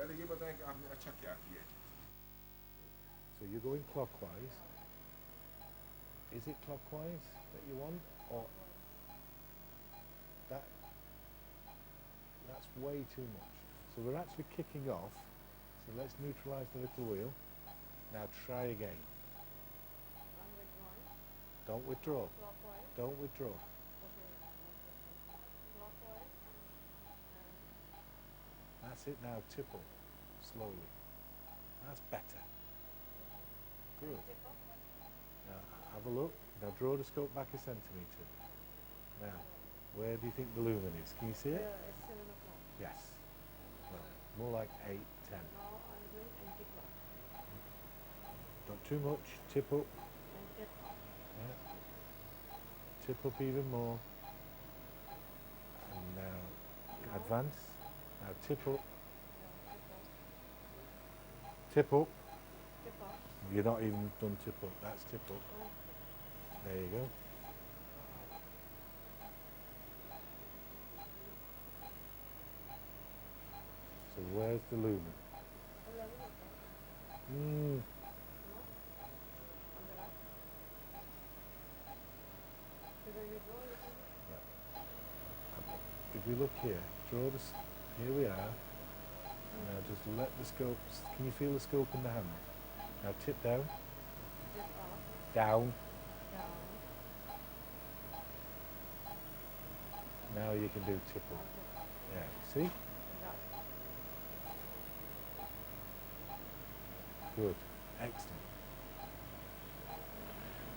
पहले ये बताएं कि आपने अच्छा क्या किया है. So you're going clockwise. Is it clockwise that you want, or that? That's way too much. So we're actually kicking off. So let's neutralise the little wheel. Now try again. Don't withdraw. Don't withdraw. That's it now. Tipple slowly. That's better. Good. Now have a look. Now draw the scope back a centimetre. Now, where do you think the lumen is? Can you see it? It's 7 o'clock. Yes. Well, more like 8, 10. Now I'm doing anti-clock. Not too much. Tip up. And tip up. Yeah. Tip up even more. And now advance. Now tip up. Tip up. Tip up. You're not even done tip up. That's tip up. Oh. There you go. So where's the lumen? 11 o'clock. Mm. No? On the right. Should I withdraw a little bit? If we look here, draw this. Here we are. Now just let the scope. Can you feel the scope in the hand? Now tip down. Tip up. Down. Down. Now you can do tip up. Tip up. Yeah. See? Right. Good. Excellent.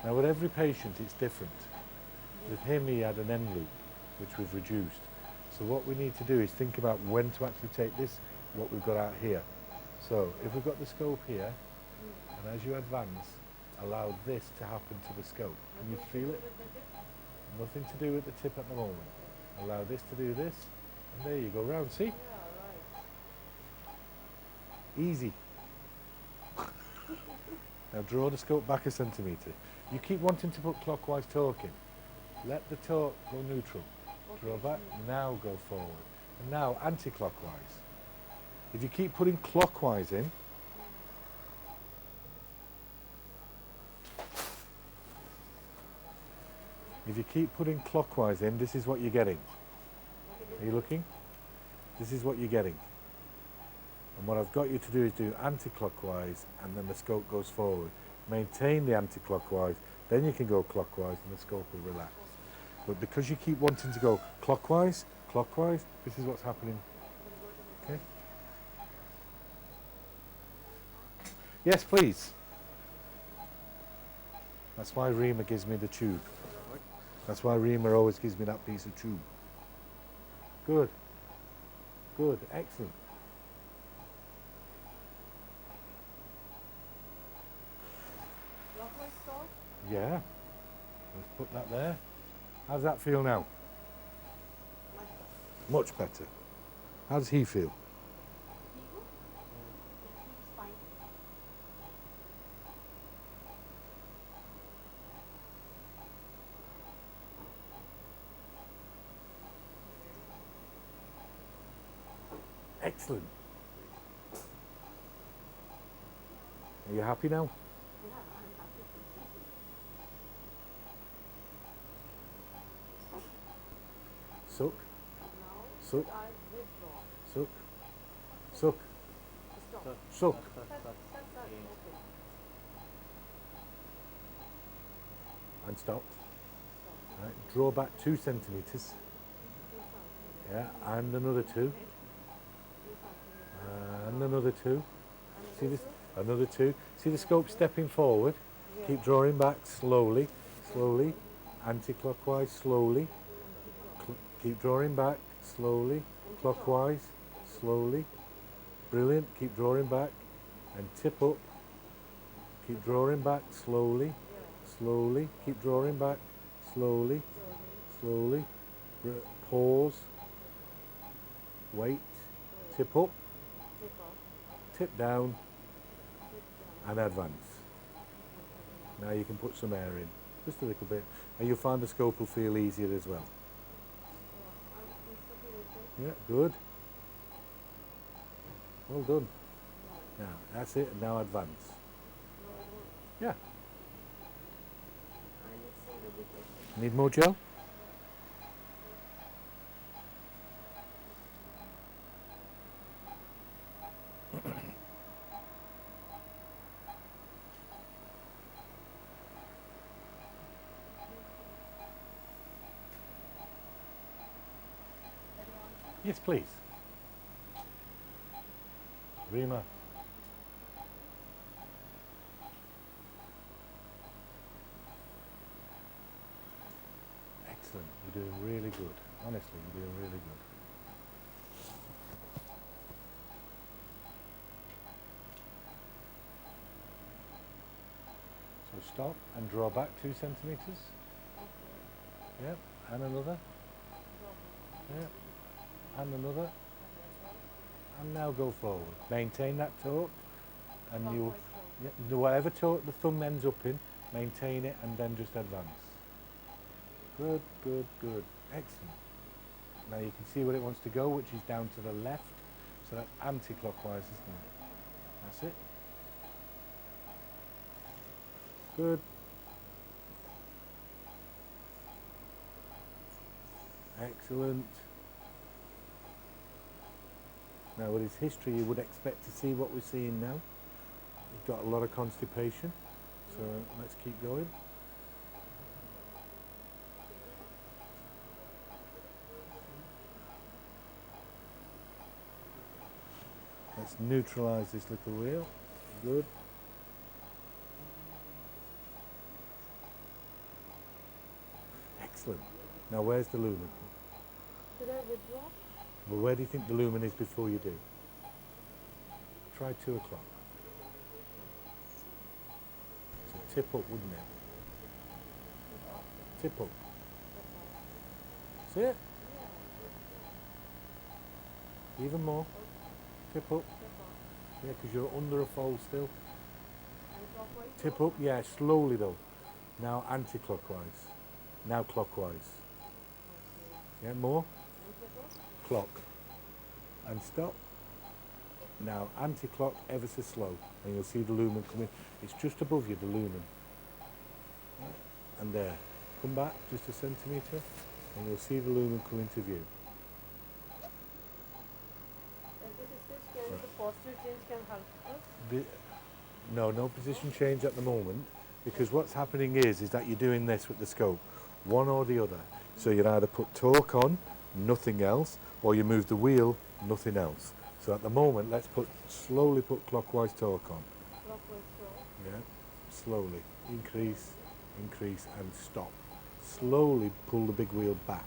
Now with every patient it's different. With him he had an end loop, which we've reduced. So what we need to do is think about when to actually take this, what we've got out here. So if we've got the scope here, and as you advance, allow this to happen to the scope. Can you feel it? Nothing to do with the tip at the moment. Allow this to do this, and there you go round, see? Yeah, right. Easy. Now draw the scope back a centimetre. You keep wanting to put clockwise torque in. Let the torque go neutral. Draw back, now go forward. And now anti-clockwise. If you keep putting clockwise in, this is what you're getting. Are you looking? This is what you're getting. And what I've got you to do is do anti-clockwise, and then the scope goes forward. Maintain the anti-clockwise, then you can go clockwise and the scope will relax. But because you keep wanting to go clockwise, this is what's happening. Okay? Yes, please. That's why Rima gives me the tube. That's why Rima always gives me that piece of tube. Good. Good. Excellent. Clockwise stop. Yeah. Let's put that there. How's that feel now? Much Much better. better. How does he feel? It's fine. Excellent. Are you happy now? Yeah, I'm happy. Suck, Now Suck. I withdraw. suck, suck, Stop. suck. Okay. And stop. Right. Draw back 2 centimetres. Yeah, and another 2. And another 2. See this? Another 2. See the scope stepping forward? Yeah. Keep drawing back slowly, slowly, anti-clockwise, slowly. Keep drawing back slowly, clockwise, slowly. Brilliant. Keep drawing back and tip up. Keep drawing back slowly, slowly. Keep drawing back slowly, slowly. Pause. Wait. Tip up, Tip up. tip down, Tip down. and advance. Now you can put some air in, just a little bit, and you'll find the scope will feel easier as well. Yeah, I'm instantly with it. Yeah, good. Well done. No. Now, that's it. Now advance. No, I don't. Yeah. I need some lubrication. Need more gel? Yes, please. Rima. Excellent. You're doing really good. Honestly, you're doing really good. So stop and draw back 2 centimetres. Okay. Yep. And another. Go. Yep. And another. And now go forward. Maintain that torque, and you, whatever torque the thumb ends up in, maintain it and then just advance. Good, good, good. Excellent. Now you can see where it wants to go, which is down to the left, so that's anti-clockwise, isn't it? That's it. Good. Excellent. Now with his history you would expect to see what we're seeing now. He's got a lot of constipation, so let's keep going. Let's neutralise this little wheel. Good. Excellent. Now where's the lumen? Should I withdraw? Well, where do you think the lumen is before you do? Try 2 o'clock. So tip up, wouldn't it? Tip up. See it? Even more. Tip up. Yeah, because you're under a fold still. Tip up, yeah, slowly though. Now anti-clockwise. Now clockwise. Yeah, more. Clock. And stop. Now anti-clock ever so slow. And you'll see the lumen coming. It's just above you, the lumen. And there. Come back just a centimetre and you'll see the lumen come into view. The posture change can help us? No position change at the moment, because what's happening is that you're doing this with the scope, one or the other. So you either put torque on, nothing else, or you move the wheel, nothing else. So at the moment, let's slowly put clockwise torque on. Clockwise torque. Yeah, slowly. Increase, increase, and stop. Slowly pull the big wheel back.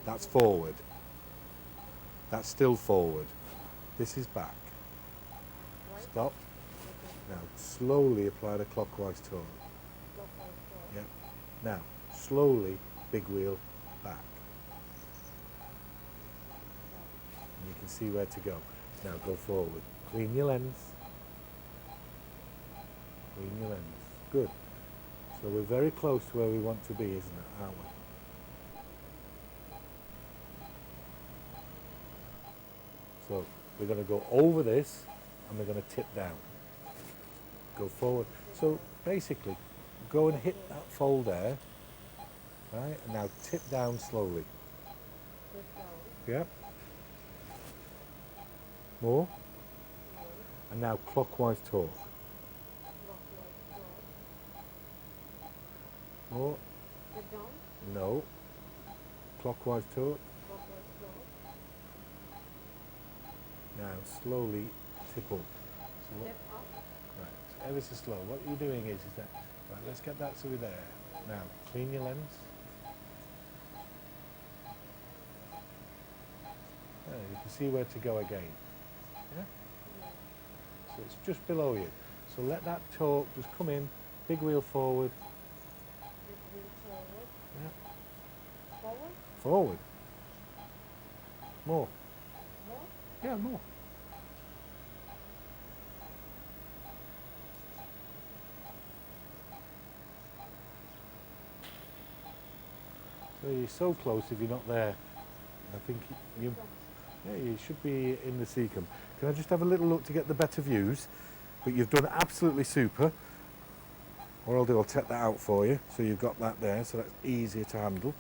That's forward. That's still forward. This is back. Stop. Now slowly apply the clockwise torque. Yeah. Now slowly big wheel back. And you can see where to go. Now go forward. Clean your lens. Clean your lens. Good. So we're very close to where we want to be, isn't it? Aren't we? So we're going to go over this and we're going to tip down. Go forward. So basically, go and hit that fold there, right? And now tip down slowly. Yeah. More. And now clockwise torque. More. No. Clockwise torque. Now slowly tip up. So what, right, ever so slow. What you're doing is that, right, let's get that so we're there. Now clean your lens. There, you can see where to go again. Yeah? So it's just below you. So let that torque just come in, big wheel forward. Yeah. Forward? Forward. More. More? Yeah, more. So you're so close if you're not there. I think you, Yeah, you should be in the cecum. Can I just have a little look to get the better views? But you've done absolutely super. What I'll do, I'll take that out for you. So you've got that there, so that's easier to handle.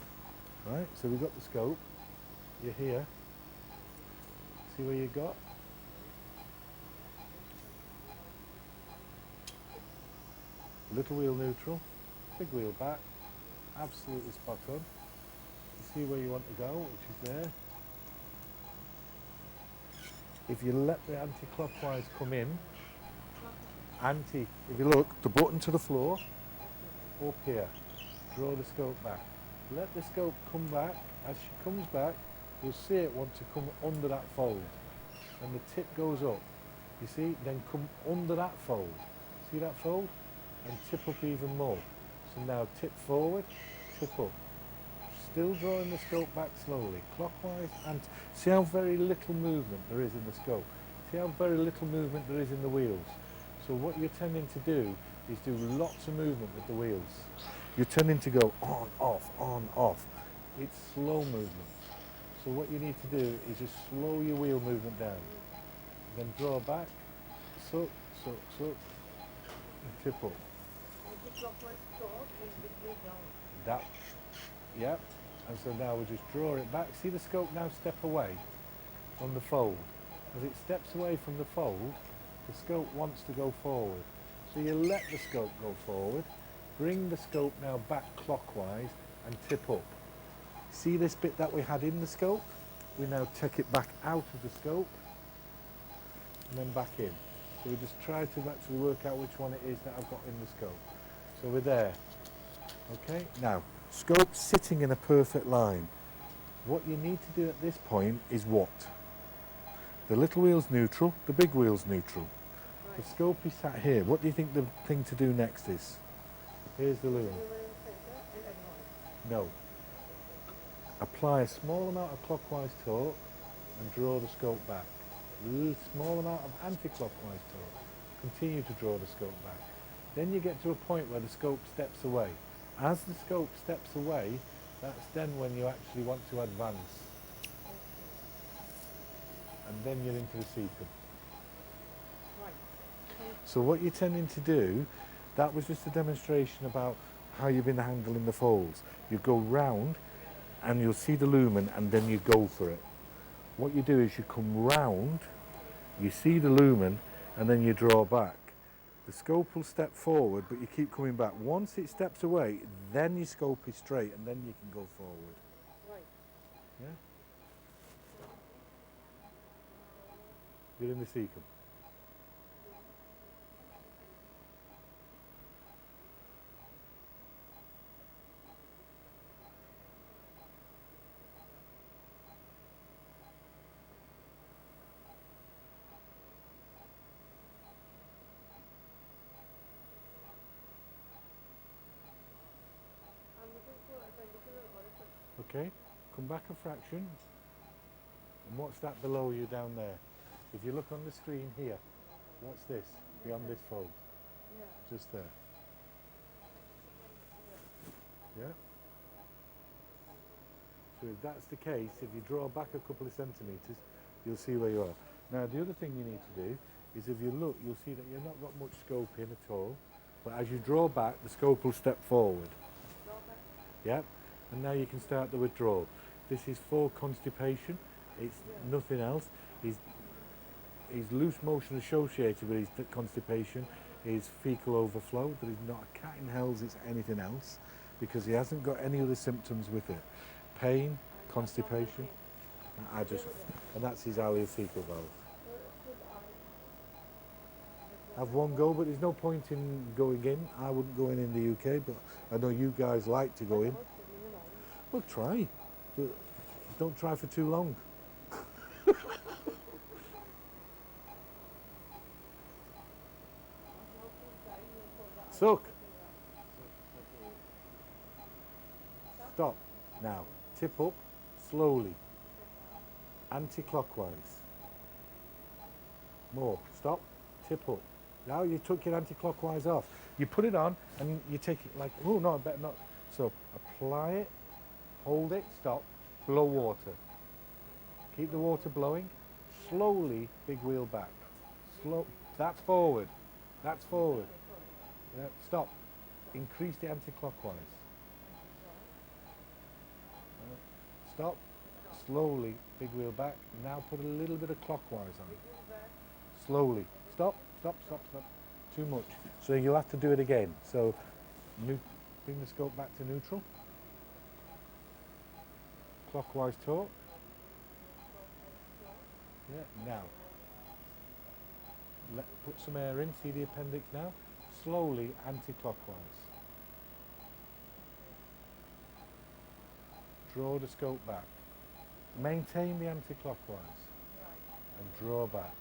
Right, so we've got the scope. You're here. See where you got? Little wheel neutral, big wheel back, absolutely spot on. You see where you want to go, which is there. If you let the anti-clockwise come in, if you look, the button to the floor, up here, draw the scope back. Let the scope come back. As she comes back, you'll see it want to come under that fold. And the tip goes up. You see, then come under that fold. See that fold? And tip up even more. So now tip forward, tip up. Still drawing the scope back slowly, clockwise, and see how very little movement there is in the scope. See how very little movement there is in the wheels. So what you're tending to do is do lots of movement with the wheels. You're tending to go on, off. It's slow movement. So what you need to do is just slow your wheel movement down. Then draw back, suck, and tip up. Anti-clockwise torque is between down. That, yep. And so now we just draw it back. See the scope now step away from the fold. As it steps away from the fold, the scope wants to go forward. So you let the scope go forward, bring the scope now back clockwise and tip up. See this bit that we had in the scope? We now take it back out of the scope and then back in. So we just try to actually work out which one it is that I've got in the scope. So we're there. Okay, now, scope sitting in a perfect line. What you need to do at this point is what? The little wheel's neutral, the big wheel's neutral. Right. The scope is sat here. What do you think the thing to do next is? Here's the lumen. No. Apply a small amount of clockwise torque and draw the scope back. Small amount of anti-clockwise torque. Continue to draw the scope back. Then you get to a point where the scope steps away. As the scope steps away, that's then when you actually want to advance. And then you're into the cecum. Right. So what you're tending to do, that was just a demonstration about how you've been handling the folds. You go round and you'll see the lumen and then you go for it. What you do is you come round, you see the lumen and then you draw back. The scope will step forward but you keep coming back. Once it steps away, then your scope is straight and then you can go forward. Right. Yeah? You're in the cecum. I'm looking for appendicular orifice. Okay, come back a fraction. And what's that below you down there? If you look on the screen here, what's this beyond this fold? Yeah. Just there. Yeah? So if that's the case, if you draw back a couple of centimetres, you'll see where you are. Now the other thing you need to do is if you look, you'll see that you've not got much scope in at all. But as you draw back, the scope will step forward. Draw back. Yep. And now you can start the withdrawal. This is for constipation. It's nothing else. His loose motion associated with his constipation is fecal overflow. There is not a cat in hell's it's anything else because he hasn't got any other symptoms with it. Pain, constipation, and that's his ileocecal valve. Have one go, but there's no point in going in. I wouldn't go in the UK, but I know you guys like to go in. Well, try, but don't try for too long. Suck. Stop. Now, tip up, slowly. Anti-clockwise. More. Stop. Tip up. Now you took your anti-clockwise off. You put it on and you take it like, oh no, I better not. So apply it, hold it, stop, blow water. Keep the water blowing. Slowly, big wheel back. Slow. That's forward. That's forward. Yeah, stop. Increase the anti-clockwise. Stop. Slowly, big wheel back. Now put a little bit of clockwise on it. Slowly. Stop, stop, stop, stop. Too much. So you'll have to do it again. So bring the scope back to neutral. Clockwise torque. Yeah, now. Put some air in, see the appendix now. Slowly, anti-clockwise. Draw the scope back. Maintain the anti-clockwise. And draw back.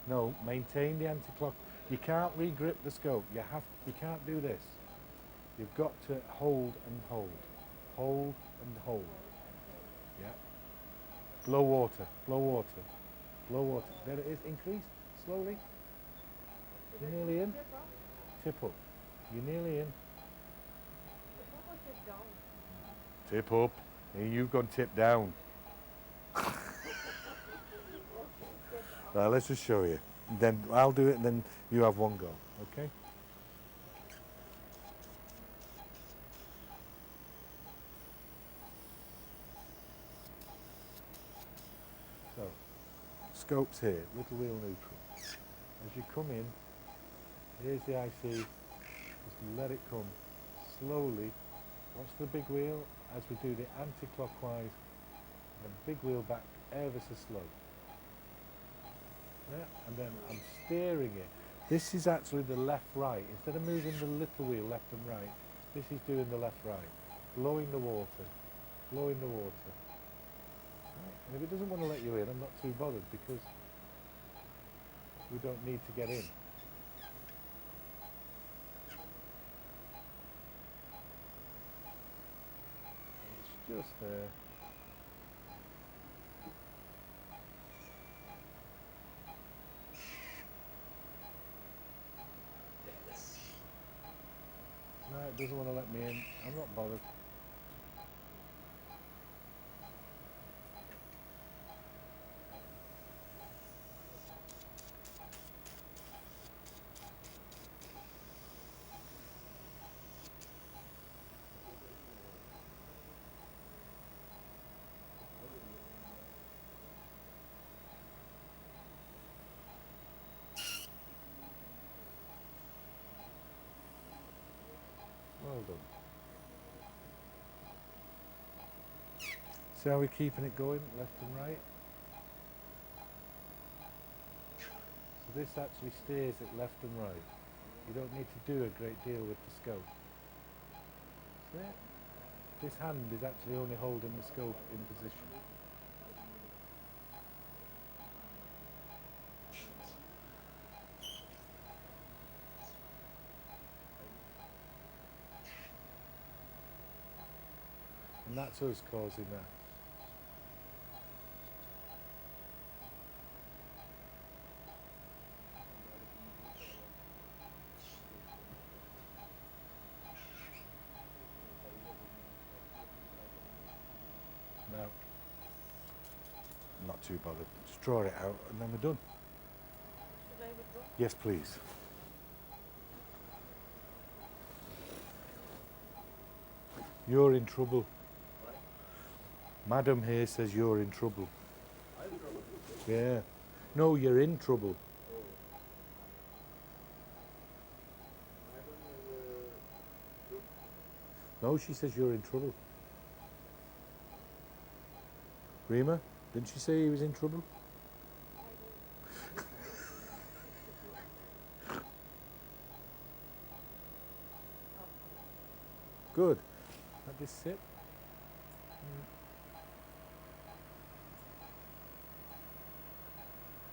No, maintain the anti-clock. You can't re-grip the scope. You can't do this. You've got to hold and hold. Hold and hold. Yeah. Blow water, blow water, blow water. There it is. Increase slowly. You're nearly in. Tip up. You're nearly in. Tip up. And you've gone tip down. Right, let's just show you. Then I'll do it and then you have one go. Okay? So, scope's here, little wheel neutral. As you come in, here's the IC. Just let it come slowly. Watch the big wheel as we do the anti-clockwise. The big wheel back ever so slow. Yeah, and then I'm steering it. This is actually the left-right. Instead of moving the little wheel left and right, this is doing the left-right. Blowing the water. Blowing the water. Right. And if it doesn't want to let you in, I'm not too bothered because we don't need to get in. It's just there. No, it doesn't want to let me in. I'm not bothered. Well done. See how we're keeping it going, left and right? So this actually steers it left and right. You don't need to do a great deal with the scope. See it? This hand is actually only holding the scope in position. And that's us causing that. No, I'm not too bothered. Just draw it out and then we're done. Should I withdraw? Yes, please. You're in trouble. Madam here says you're in trouble. I'm in trouble. Yeah. No, you're in trouble. No, she says you're in trouble. Rima, didn't she say he was in trouble? Good. Let this sit.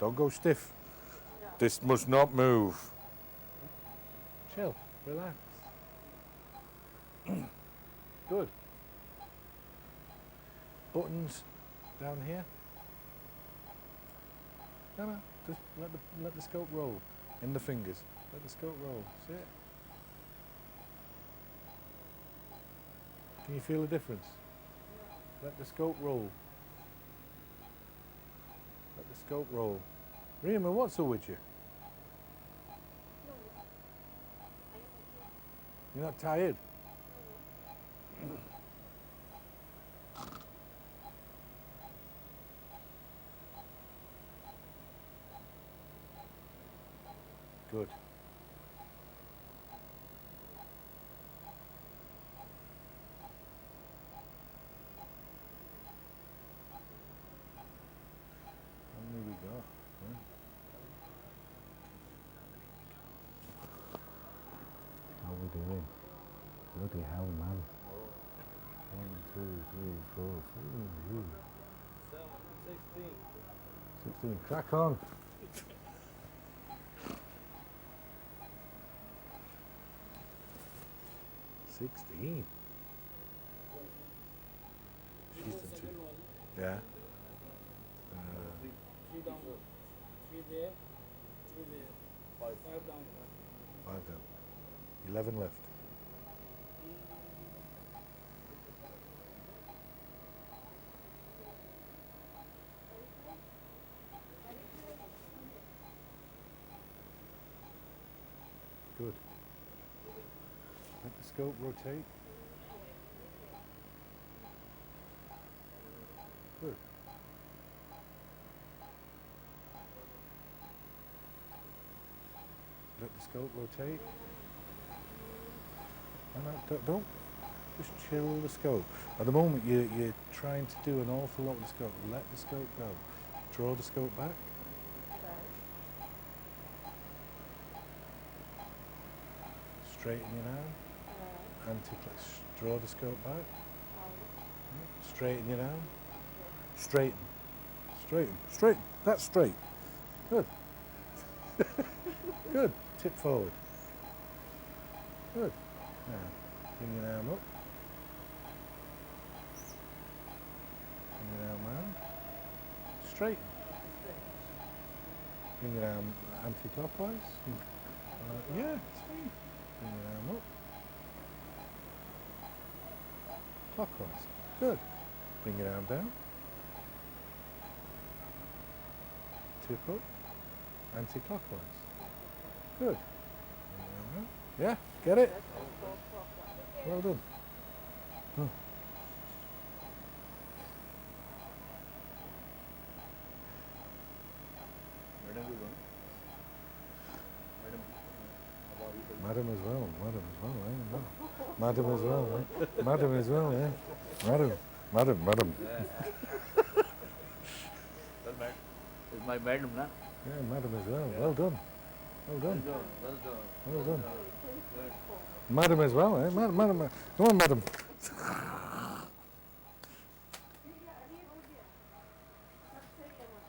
Don't go stiff. Yeah. This must not move. Chill, relax. Good. Buttons down here. No, just let the scope roll in the fingers. Let the scope roll. See it? Can you feel the difference? Yeah. Let the scope roll. the scope roll. Rima, what's up with you? No. Are you okay? You're not tired? No. Good. How many we got? Yeah. How we doing? Bloody hell, man. 1, 2, 3, 4, 5, 16. 16. Crack on. 16. She's done two. Yeah. Three down. 3 there. 3 there. 5 down. 5 down. 11 left. Good. Let the scope rotate. Good. Let the scope rotate. No, don't. Just chill the scope. At the moment you're trying to do an awful lot with the scope. Let the scope go. Draw the scope back. Straighten your arm. Anti-clockwise. Draw the scope back. Straighten your arm. Straighten. Straighten. Straighten. That's straight. Good. Good. Tip forward. Good. Now, bring your arm up. Bring your arm round. Straighten. Bring your arm anti-clockwise. Yeah, straight. Bring your arm up. Clockwise. Good. Bring your arm down. Tip up. Anti-clockwise. Good. Bring your arm round. Yeah, get it? Well done. Oh. Madam as well, eh? Madam as well, eh? Madam as well, eh? Madam. It's my madam, na? Yeah, madam as well. Well done. Well done. Madam as well, eh? Madam. Come on, madam.